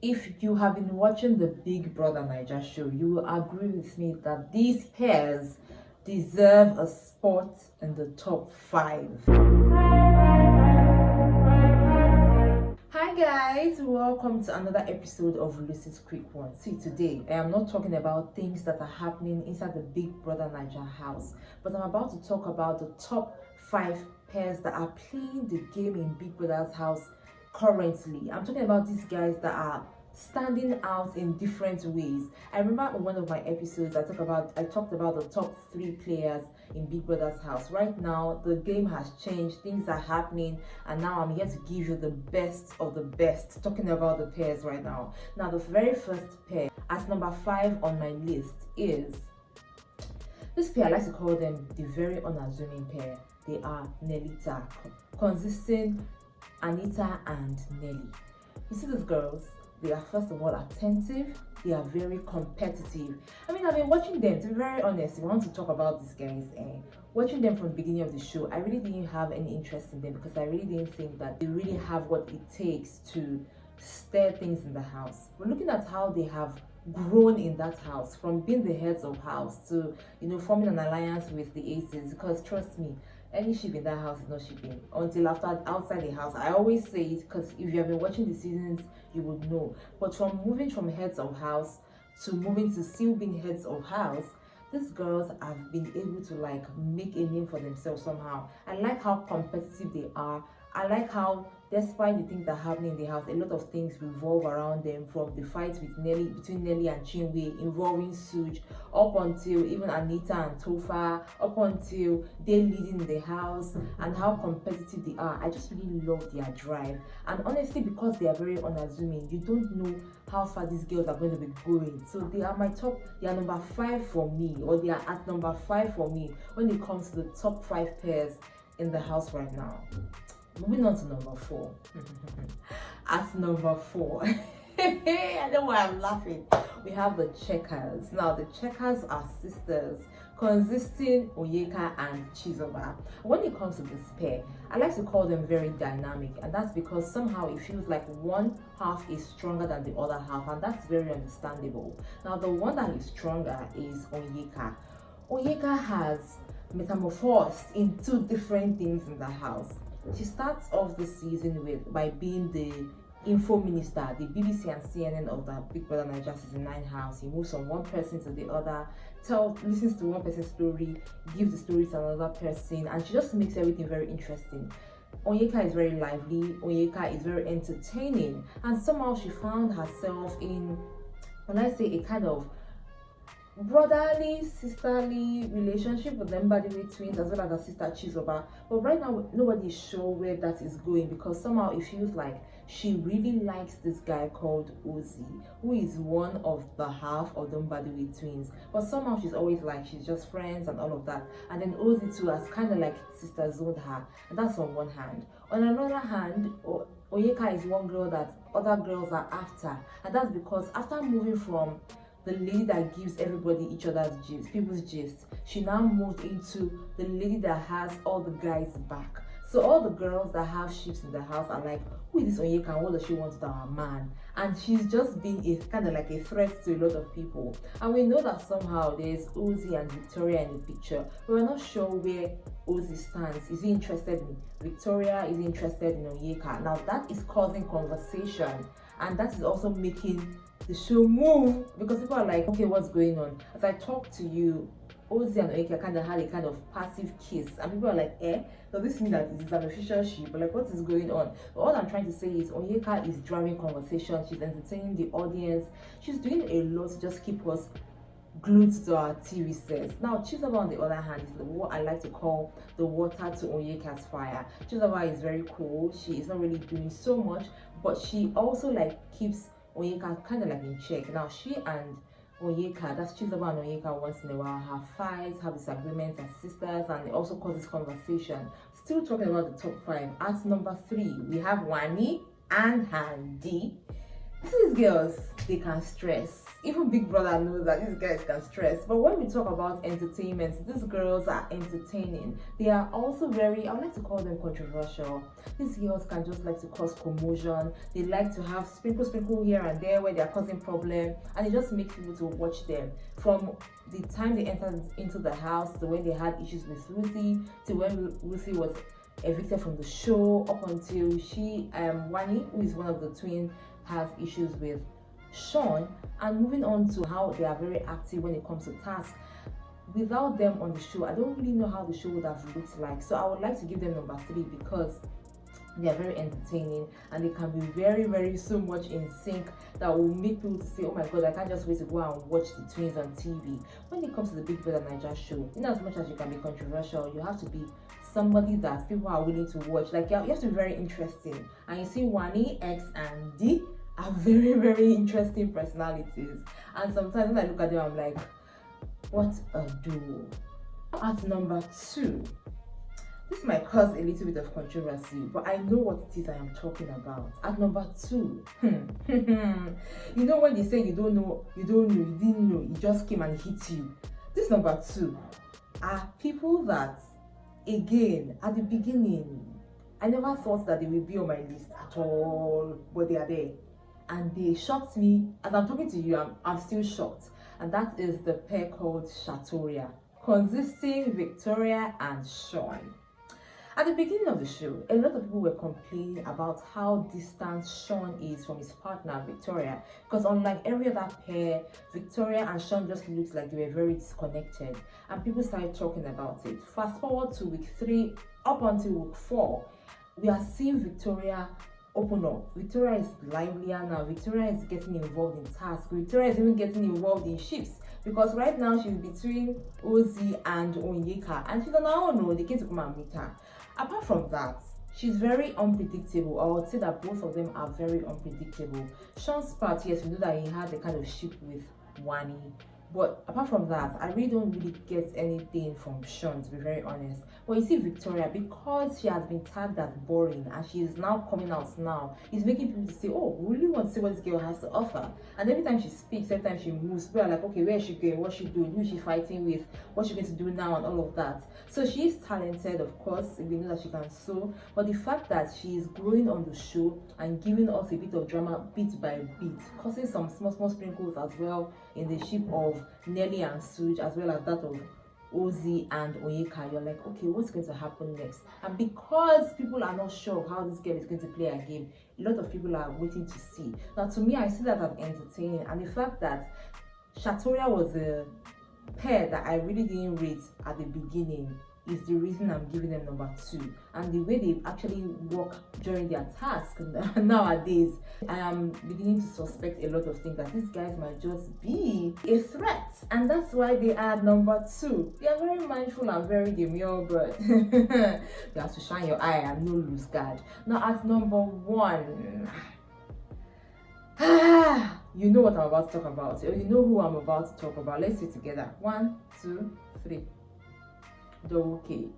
If you have been watching the Big Brother Naija show, you will agree with me that these pairs deserve a spot in the top 5. Hi guys, welcome to another episode of Lucy's Quick One. See, today I am not talking about things that are happening inside the Big Brother Naija house, but I'm about to talk about the top 5 pairs that are playing the game in Big Brother's house currently. I'm talking about these guys that are standing out in different ways. I remember in one of my episodes I talked about the top 3 players in Big Brother's house. Right now the game has changed, things are happening, and now I'm here to give you the best of the best, talking about the pairs right now. Now the very first pair at number 5 on my list is this pair. I like to call them the very unassuming pair. They are Nelita, consisting Anita and Nelly. You see these girls, they are first of all attentive, they are very competitive. I mean, I've been watching them, to be very honest. If I want to talk about these guys, watching them from the beginning of the show, I really didn't have any interest in them because I really didn't think that they really have what it takes to stir things in the house. But looking at how they have grown in that house, from being the heads of house to, forming an alliance with the aces, because trust me, any ship in that house is not shipping until after outside the house. I always say it because if you have been watching the seasons, you would know. But from moving from heads of house to moving to still being heads of house, these girls have been able to make a name for themselves somehow. I like how competitive they are. I like how, despite the things that are happening in the house, a lot of things revolve around them, from the fight between Nelly and Chinwe involving Suj, up until even Anita and Tofa, up until they leading the house, and how competitive they are. I just really love their drive. And honestly, because they are very unassuming, you don't know how far these girls are going to be going. So they are number 5 for me, or they are at number 5 for me when it comes to the top 5 pairs in the house right now. Moving on to number 4. At number 4, I know why I'm laughing. We have the Checkers. Now the Checkers are sisters, consisting Onyeka and Chizoba. When it comes to this pair, I like to call them very dynamic, and that's because somehow it feels like one half is stronger than the other half, and that's very understandable. Now the one that is stronger is Onyeka. Onyeka has metamorphosed in 2 different things in the house. She starts off the season by being the info minister, the BBC and CNN of the Big Brother Naija Season 9 house. He moves from one person to the other, listens to one person's story, gives the story to another person, and she just makes everything very interesting. Onyeka is very lively, Onyeka is very entertaining, and somehow she found herself in, when I say, a kind of brotherly, sisterly relationship with them by the way twins, as well as her sister Chizoba. But right now nobody is sure where that is going, because somehow it feels like she really likes this guy called Ozzy, who is one of the half of them by the way twins. But somehow she's always she's just friends and all of that. And then Ozzy too has kind of sister zoned her, and that's on one hand. On another hand, Onyeka is one girl that other girls are after, and that's because after moving from the lady that gives everybody each other's gist, people's gist, she now moved into the lady that has all the guys back. So all the girls that have ships in the house are like, who is this Onyeka and what does she want with our man? And she's just been a kind of a threat to a lot of people. And we know that somehow there's Ozzy and Victoria in the picture, but we're not sure where Ozzy stands. Is he interested in Victoria? Is he interested in Onyeka? Now that is causing conversation, and that is also making the show move, because people are like, okay, what's going on? As I talk to you, Ozzy and Onyeka kind of had a kind of passive kiss, and people are like, does this mean that it is an official ship? But what is going on? But all I'm trying to say is Onyeka is driving conversation, she's entertaining the audience, she's doing a lot to just keep us glued to our TV sets. Now Chizoba on the other hand is what I like to call the water to Onyeka's fire. Chizoba is very cool, she is not really doing so much, but she also keeps Onyeka kind of in check. Now she and Onyeka, that's Chizoba and Onyeka, once in a while have fights, have disagreements as sisters, and it also causes conversation. Still talking about the top 5, at number 3 we have Wani and Handy. These girls, they can stress. Even Big Brother knows that these guys can stress. But when we talk about entertainment, these girls are entertaining. They are also very, I would like to call them controversial. These girls can just like to cause commotion. They like to have sprinkle here and there where they are causing problem, and it just makes people to watch them. From the time they entered into the house to when they had issues with Ruthie, to when Ruthie was evicted from the show, up until Wani, who is one of the twins, has issues with Sean, and moving on to how they are very active when it comes to tasks. Without them on the show, I don't really know how the show would have looked like. So I would like to give them number 3 because they are very entertaining and they can be very so much in sync that will make people to say, oh my god, I can't just wait to go and watch the twins on TV. When it comes to the Big Brother Naija show, in as much as you can be controversial, you have to be somebody that people are willing to watch. Like you have to be very interesting. And you see Wani, X and D are very interesting personalities, and sometimes when I look at them I'm like, what a duo. At number 2, this might cause a little bit of controversy, but I know what it is I am talking about. At number 2, you know when they say you didn't know, it just came and hit you. This number 2 are people that, again, at the beginning, I never thought that they would be on my list at all, but they are there. And they shocked me. As I'm talking to you, I'm still shocked. And that is the pair called Shatoria, consisting Victoria and Sean. At the beginning of the show, a lot of people were complaining about how distant Sean is from his partner, Victoria. Because unlike every other pair, Victoria and Sean just looked like they were very disconnected. And people started talking about it. Fast forward to week 3, up until week 4, we are seeing Victoria open up. Victoria is livelier now. Victoria is getting involved in tasks. Victoria is even getting involved in shifts, because right now she's between Ozzy and Onyeka, and she's on her own. No, they came to come and meet her. Apart from that, she's very unpredictable. I would say that both of them are very unpredictable. Sean's part, yes, we know that he had a kind of ship with Wani. But apart from that, I really don't get anything from Sean, to be very honest. But you see Victoria, because she has been tagged as boring and she is now coming out now, it's making people to say, oh, we really want to see what this girl has to offer. And every time she speaks, every time she moves, people are like, okay, where is she going? What's she doing? Who is she fighting with? What's she going to do now? And all of that. So she is talented, of course. We know that she can sew. But the fact that she is growing on the show and giving us a bit of drama bit by bit, causing some small sprinkles as well in the ship of Nelly and Suj, as well as that of Ozzy and Onyeka, you're like, okay, what's going to happen next? And because people are not sure of how this girl is going to play a game, a lot of people are waiting to see. Now, to me, I see that as entertaining, and the fact that Shatoria was a pair that I really didn't rate at the beginning is the reason I'm giving them number 2. And the way they actually work during their task nowadays, I am beginning to suspect a lot of things, that these guys might just be a threat, and that's why they are number 2. They are very mindful and very demure, but you have to shine your eye and no lose guard. Now at number 1, you know what I'm about to talk about, or you know who I'm about to talk about. Let's see together. 1, 2, 3. Double K.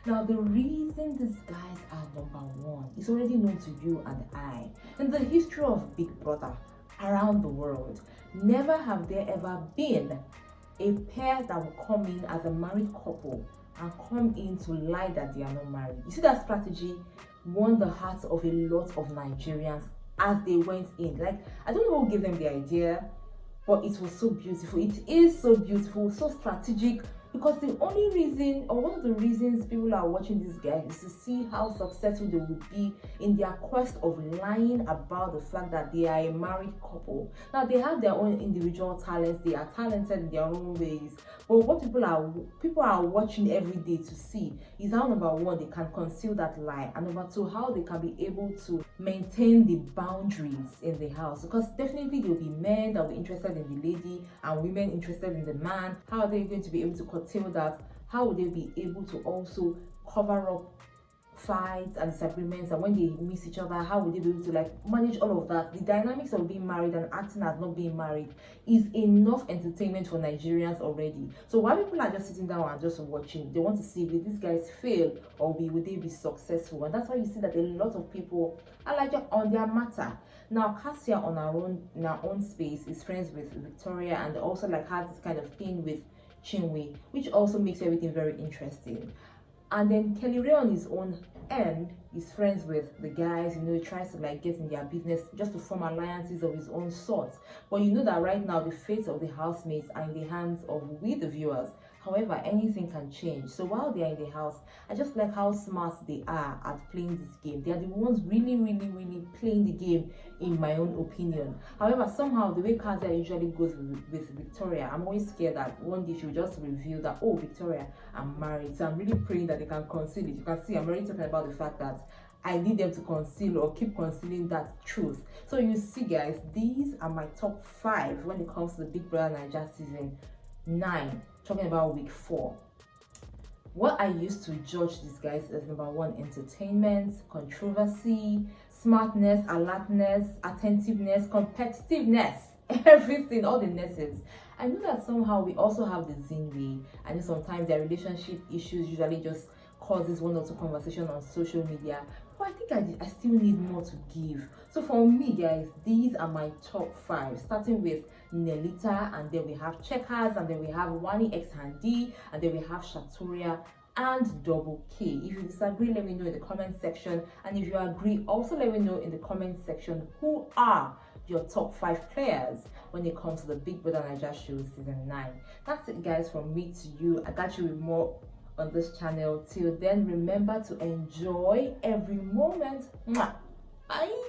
Now, the reason these guys are number 1 is already known to you and I. In the history of Big Brother around the world, never have there ever been a pair that will come in as a married couple and come in to lie that they are not married. You see, that strategy won the hearts of a lot of Nigerians as they went in. Like, I don't know who gave them the idea, but it was so beautiful. It is so beautiful, so strategic. Because the only reason, or one of the reasons people are watching these guys, is to see how successful they will be in their quest of lying about the fact that they are a married couple. Now, they have their own individual talents, they are talented in their own ways, but what people are watching every day to see is how, number 1, they can conceal that lie, and number 2, how they can be able to maintain the boundaries in the house. Because definitely there will be men that will be interested in the lady and women interested in the man. How are they going to be able to curtail that? How will they be able to also cover up fights and disagreements, and when they miss each other, how would they be able to like manage all of that? The dynamics of being married and acting as not being married is enough entertainment for Nigerians already. So while people are just sitting down and just watching, they want to see, will these guys fail or will they be successful? And that's why you see that a lot of people are like on their matter. Now Cassia on in our own space is friends with Victoria, and also like has this kind of thing with Chinwe, which also makes everything very interesting. And then Kelly Ray on his own end is friends with the guys, he tries to like get in their business just to form alliances of his own sort. But you know that right now the fates of the housemates are in the hands of we the viewers. However, anything can change. So while they are in the house, I just like how smart they are at playing this game. They are the ones really playing the game, in my own opinion. However, somehow the way Kazia usually goes with Victoria, I'm always scared that one day she'll just reveal that, oh, Victoria, I'm married. So I'm really praying that they can conceal it. You can see I'm already talking about the fact that I need them to conceal or keep concealing that truth. So you see, guys, these are my top 5 when it comes to the Big Brother Naija season 9, talking about week 4. What I used to judge these guys as number 1, entertainment, controversy, smartness, alertness, attentiveness, competitiveness, everything, all the nesses. I know that somehow we also have the Zinwe. I know sometimes their relationship issues usually just causes 1 or 2 conversations on social media, but I think I still need more to give. So for me, guys, these are my top 5, starting with Nelita, and then we have Checkers, and then we have Wani X Handy, and then we have Shatoria and Double K. If you disagree, let me know in the comment section, and if you agree, also let me know in the comment section who are your top 5 players when it comes to the Big Brother Naija show season 9. That's it, guys, from me to you. I got you with more on this channel. Till then, remember to enjoy every moment. Mwah. Bye.